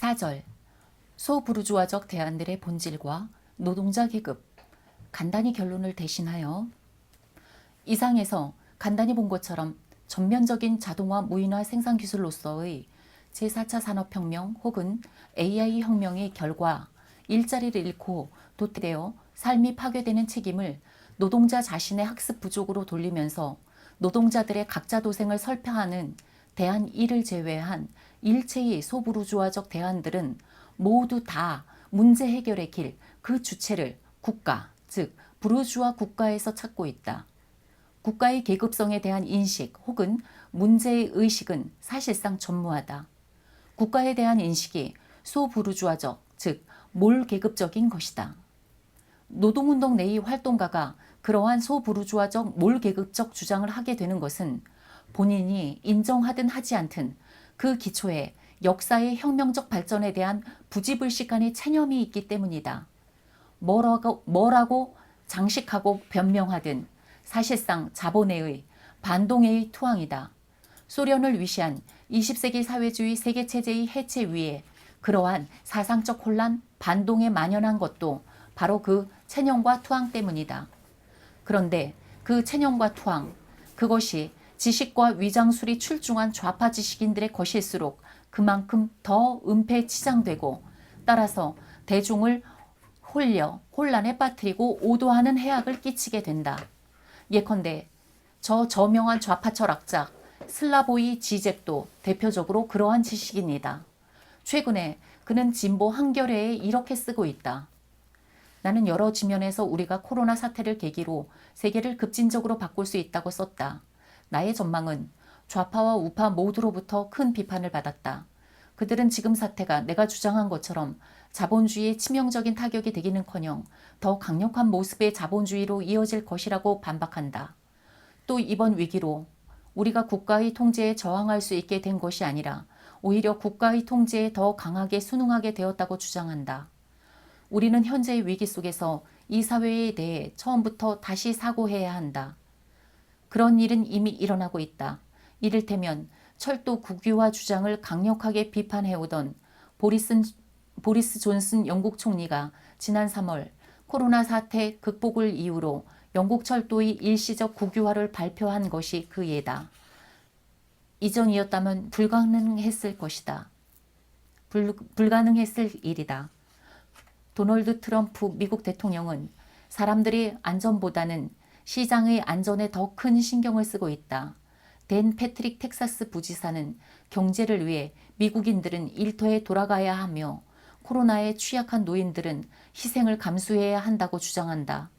4절 소부르주아적 대안들의 본질과 노동자 계급 간단히 결론을 대신하여 이상에서 간단히 본 것처럼 전면적인 자동화 무인화 생산 기술로서의 제4차 산업혁명 혹은 AI 혁명의 결과 일자리를 잃고 도태되어 삶이 파괴되는 책임을 노동자 자신의 학습 부족으로 돌리면서 노동자들의 각자 도생을 설파하는 대안 1을 제외한 일체의 소부르주아적 대안들은 모두 다 문제 해결의 길, 그 주체를 국가, 즉 부르주아 국가에서 찾고 있다. 국가의 계급성에 대한 인식 혹은 문제의 의식은 사실상 전무하다. 국가에 대한 인식이 소부르주아적, 즉 몰계급적인 것이다. 노동운동 내의 활동가가 그러한 소부르주아적 몰계급적 주장을 하게 되는 것은 본인이 인정하든 하지 않든 그 기초에 역사의 혁명적 발전에 대한 부지불식간의 체념이 있기 때문이다. 뭐라고 장식하고 변명하든 사실상 자본의 반동의 투항이다. 소련을 위시한 20세기 사회주의 세계체제의 해체 위에 그러한 사상적 혼란, 반동에 만연한 것도 바로 그 체념과 투항 때문이다. 그런데 그 체념과 투항, 그것이 지식과 위장술이 출중한 좌파 지식인들의 것일수록 그만큼 더 은폐치장되고 따라서 대중을 홀려 혼란에 빠뜨리고 오도하는 해악을 끼치게 된다. 예컨대 저명한 좌파 철학자 슬라보이 지젝도 대표적으로 그러한 지식인이다. 최근에 그는 진보 한겨레에 이렇게 쓰고 있다. 나는 여러 지면에서 우리가 코로나 사태를 계기로 세계를 급진적으로 바꿀 수 있다고 썼다. 나의 전망은 좌파와 우파 모두로부터 큰 비판을 받았다. 그들은 지금 사태가 내가 주장한 것처럼 자본주의의 치명적인 타격이 되기는커녕 더 강력한 모습의 자본주의로 이어질 것이라고 반박한다. 또 이번 위기로 우리가 국가의 통제에 저항할 수 있게 된 것이 아니라 오히려 국가의 통제에 더 강하게 순응하게 되었다고 주장한다. 우리는 현재의 위기 속에서 이 사회에 대해 처음부터 다시 사고해야 한다. 그런 일은 이미 일어나고 있다. 이를테면 철도 국유화 주장을 강력하게 비판해오던 보리스 존슨 영국 총리가 지난 3월 코로나 사태 극복을 이유로 영국 철도의 일시적 국유화를 발표한 것이 그 예다. 이전이었다면 불가능했을 것이다. 불가능했을 일이다. 도널드 트럼프 미국 대통령은 사람들의 안전보다는 시장의 안전에 더 큰 신경을 쓰고 있다. 댄 패트릭 텍사스 부지사는 경제를 위해 미국인들은 일터에 돌아가야 하며 코로나에 취약한 노인들은 희생을 감수해야 한다고 주장한다.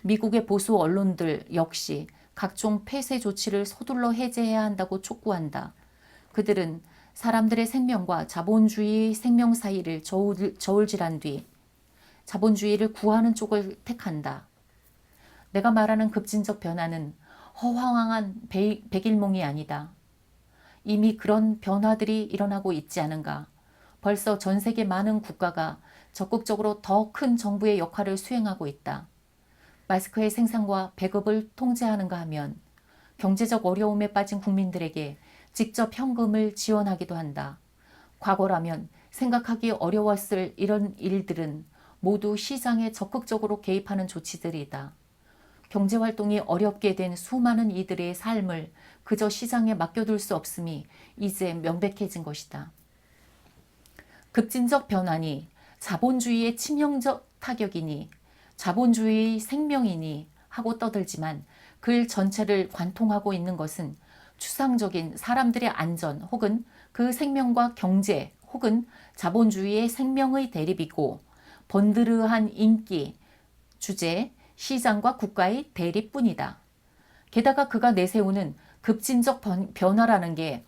미국의 보수 언론들 역시 각종 폐쇄 조치를 서둘러 해제해야 한다고 촉구한다. 그들은 사람들의 생명과 자본주의의 생명 사이를 저울질한 뒤 자본주의를 구하는 쪽을 택한다. 내가 말하는 급진적 변화는 허황한 백일몽이 아니다. 이미 그런 변화들이 일어나고 있지 않은가. 벌써 전 세계 많은 국가가 적극적으로 더 큰 정부의 역할을 수행하고 있다. 마스크의 생산과 배급을 통제하는가 하면 경제적 어려움에 빠진 국민들에게 직접 현금을 지원하기도 한다. 과거라면 생각하기 어려웠을 이런 일들은 모두 시장에 적극적으로 개입하는 조치들이다. 경제활동이 어렵게 된 수많은 이들의 삶을 그저 시장에 맡겨둘 수 없음이 이제 명백해진 것이다. 급진적 변화니 자본주의의 치명적 타격이니 자본주의의 생명이니 하고 떠들지만 글 전체를 관통하고 있는 것은 추상적인 사람들의 안전 혹은 그 생명과 경제 혹은 자본주의의 생명의 대립이고 번드르한 인기, 주제, 시장과 국가의 대립뿐이다. 게다가 그가 내세우는 급진적 변화라는 게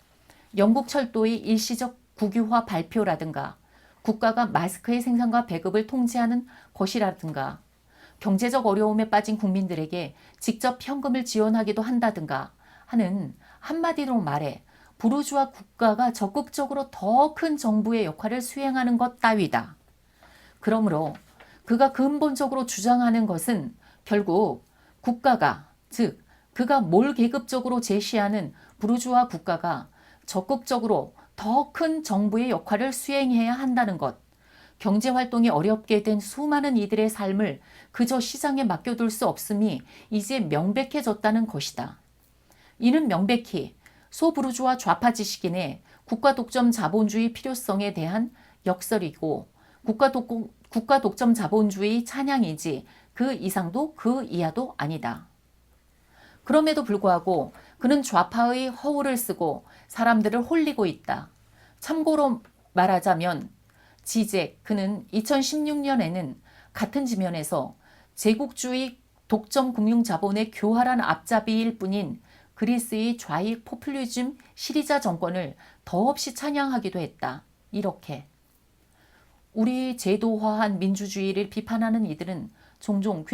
영국 철도의 일시적 국유화 발표라든가 국가가 마스크의 생산과 배급을 통제하는 것이라든가 경제적 어려움에 빠진 국민들에게 직접 현금을 지원하기도 한다든가 하는 한마디로 말해 부르주아 국가가 적극적으로 더 큰 정부의 역할을 수행하는 것 따위다. 그러므로 그가 근본적으로 주장하는 것은 결국 국가가, 즉 그가 몰계급적으로 제시하는 부르주아 국가가 적극적으로 더 큰 정부의 역할을 수행해야 한다는 것, 경제활동이 어렵게 된 수많은 이들의 삶을 그저 시장에 맡겨둘 수 없음이 이제 명백해졌다는 것이다. 이는 명백히 소부르주아 좌파 지식인의 국가 독점 자본주의 필요성에 대한 역설이고 국가 독점 자본주의 찬양이지 그 이상도 그 이하도 아니다. 그럼에도 불구하고 그는 좌파의 허울을 쓰고 사람들을 홀리고 있다. 참고로 말하자면 그는 2016년에는 같은 지면에서 제국주의 독점 금융자본의 교활한 앞잡이일 뿐인 그리스의 좌익 포퓰리즘 시리자 정권을 더없이 찬양하기도 했다. 이렇게 우리 제도화한 민주주의를 비판하는 이들은 종종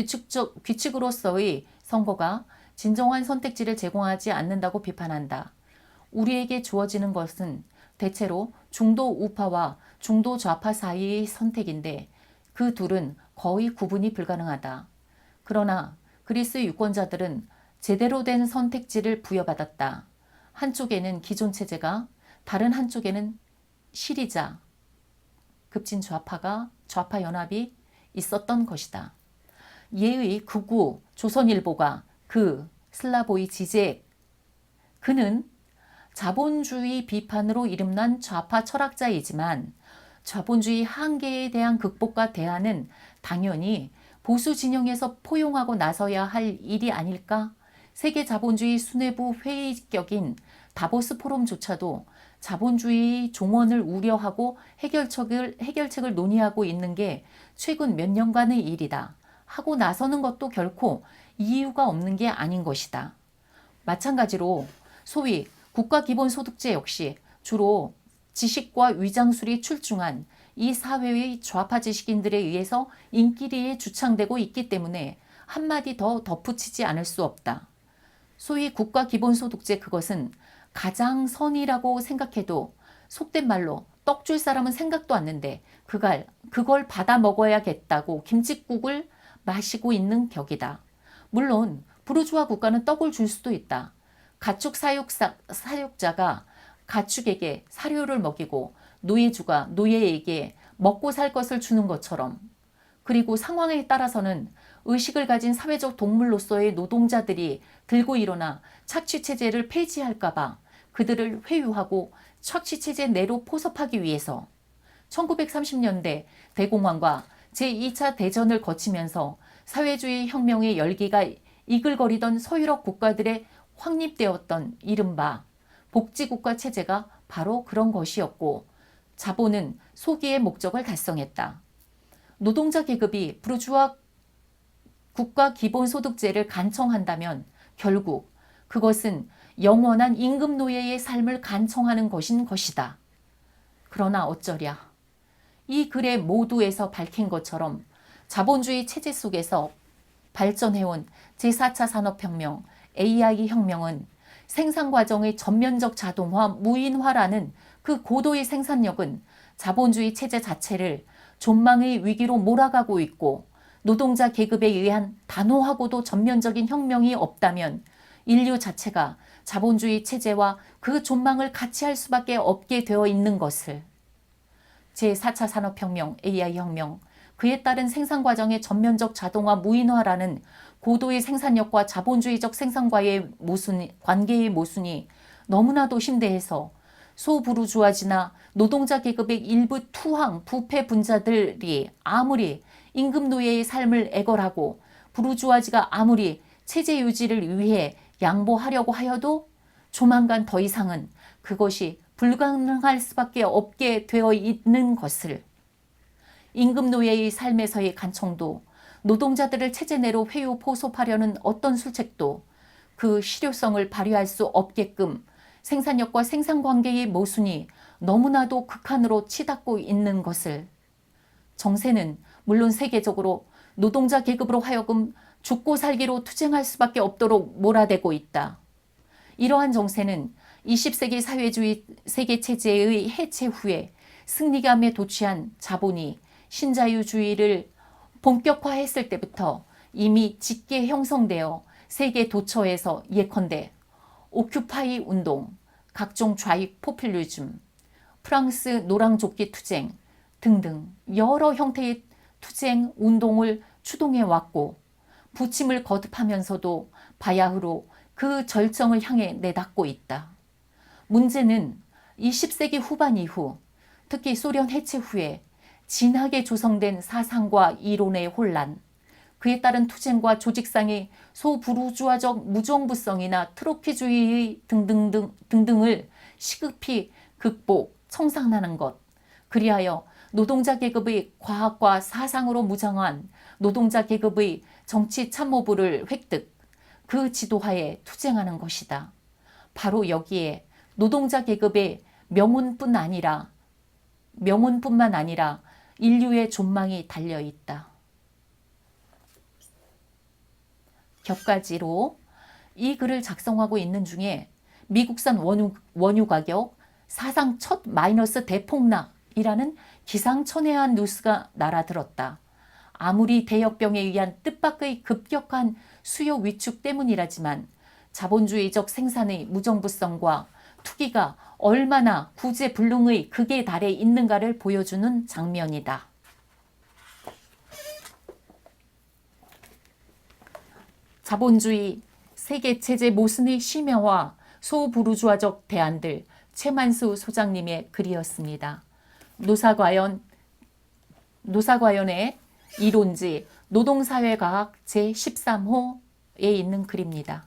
규칙으로서의 선거가 진정한 선택지를 제공하지 않는다고 비판한다. 우리에게 주어지는 것은 대체로 중도 우파와 중도 좌파 사이의 선택인데 그 둘은 거의 구분이 불가능하다. 그러나 그리스 유권자들은 제대로 된 선택지를 부여받았다. 한쪽에는 기존 체제가, 다른 한쪽에는 시리자, 급진 좌파 연합이 있었던 것이다. 예의 극우 조선일보가 슬라보이 지제, 그는 자본주의 비판으로 이름난 좌파 철학자이지만 자본주의 한계에 대한 극복과 대안은 당연히 보수 진영에서 포용하고 나서야 할 일이 아닐까? 세계 자본주의 수뇌부 회의격인 다보스 포럼조차도 자본주의 종언을 우려하고 해결책을 논의하고 있는 게 최근 몇 년간의 일이다. 하고 나서는 것도 결코 이유가 없는 게 아닌 것이다. 마찬가지로 소위 국가기본소득제 역시 주로 지식과 위장술이 출중한 이 사회의 좌파 지식인들에 의해서 인기리에 주창되고 있기 때문에 한마디 더 덧붙이지 않을 수 없다. 소위 국가기본소득제, 그것은 가장 선이라고 생각해도 속된 말로 떡 줄 사람은 생각도 않는데 그걸 받아 먹어야겠다고 김칫국을 마시고 있는 격이다. 물론 부르주아 국가는 떡을 줄 수도 있다. 가축 사육자가 가축에게 사료를 먹이고 노예주가 노예에게 먹고 살 것을 주는 것처럼, 그리고 상황에 따라서는 의식을 가진 사회적 동물로서의 노동자들이 들고 일어나 착취체제를 폐지할까봐 그들을 회유하고 착취체제 내로 포섭하기 위해서 1930년대 대공황과 제2차 대전을 거치면서 사회주의 혁명의 열기가 이글거리던 서유럽 국가들에 확립되었던 이른바 복지국가 체제가 바로 그런 것이었고, 자본은 소기의 목적을 달성했다. 노동자 계급이 부르주아 국가 기본소득제를 간청한다면 결국 그것은 영원한 임금 노예의 삶을 간청하는 것인 것이다. 그러나 어쩌랴. 이 글의 모두에서 밝힌 것처럼 자본주의 체제 속에서 발전해온 제4차 산업혁명, AI 혁명은 생산과정의 전면적 자동화, 무인화라는 그 고도의 생산력은 자본주의 체제 자체를 존망의 위기로 몰아가고 있고, 노동자 계급에 의한 단호하고도 전면적인 혁명이 없다면 인류 자체가 자본주의 체제와 그 존망을 같이 할 수밖에 없게 되어 있는 것을, 제4차 산업혁명, AI혁명, 그에 따른 생산과정의 전면적 자동화 무인화라는 고도의 생산력과 자본주의적 생산과의 관계의 모순이 너무나도 심대해서 소부르주아지나 노동자 계급의 일부 투항, 부패 분자들이 아무리 임금 노예의 삶을 애걸하고 부르주아지가 아무리 체제 유지를 위해 양보하려고 하여도 조만간 더 이상은 그것이 불가능할 수밖에 없게 되어 있는 것을, 임금 노예의 삶에서의 간청도, 노동자들을 체제 내로 회유 포섭하려는 어떤 술책도 그 실효성을 발휘할 수 없게끔 생산력과 생산관계의 모순이 너무나도 극한으로 치닫고 있는 것을, 정세는 물론 세계적으로 노동자 계급으로 하여금 죽고 살기로 투쟁할 수밖에 없도록 몰아대고 있다. 이러한 정세는 20세기 사회주의 세계체제의 해체 후에 승리감에 도취한 자본이 신자유주의를 본격화했을 때부터 이미 짙게 형성되어 세계 도처에서 예컨대 오큐파이 운동, 각종 좌익 포퓰리즘, 프랑스 노랑조끼 투쟁 등등 여러 형태의 투쟁 운동을 추동해 왔고 부침을 거듭하면서도 바야흐로 그 절정을 향해 내닫고 있다. 문제는 20세기 후반 이후 특히 소련 해체 후에 진하게 조성된 사상과 이론의 혼란, 그에 따른 투쟁과 조직상의 소부르주아적 무정부성이나 트로키주의 등등을 시급히 극복, 청산하는 것, 그리하여 노동자 계급의 과학과 사상으로 무장한 노동자 계급의 정치 참모부를 획득, 그 지도하에 투쟁하는 것이다. 바로 여기에 노동자 계급의 명운뿐만 아니라 인류의 존망이 달려있다. 격가지로 이 글을 작성하고 있는 중에 미국산 원유 가격 사상 첫 마이너스 대폭락이라는 기상천외한 뉴스가 날아들었다. 아무리 대역병에 의한 뜻밖의 급격한 수요 위축 때문이라지만 자본주의적 생산의 무정부성과 투기가 얼마나 구제불능의 극에 달해 있는가를 보여주는 장면이다. 자본주의 세계체제 모순의 심야와 소부르주아적 대안들, 최만수 소장님의 글이었습니다. 노사과연의 이론지 노동사회과학 제13호에 있는 글입니다.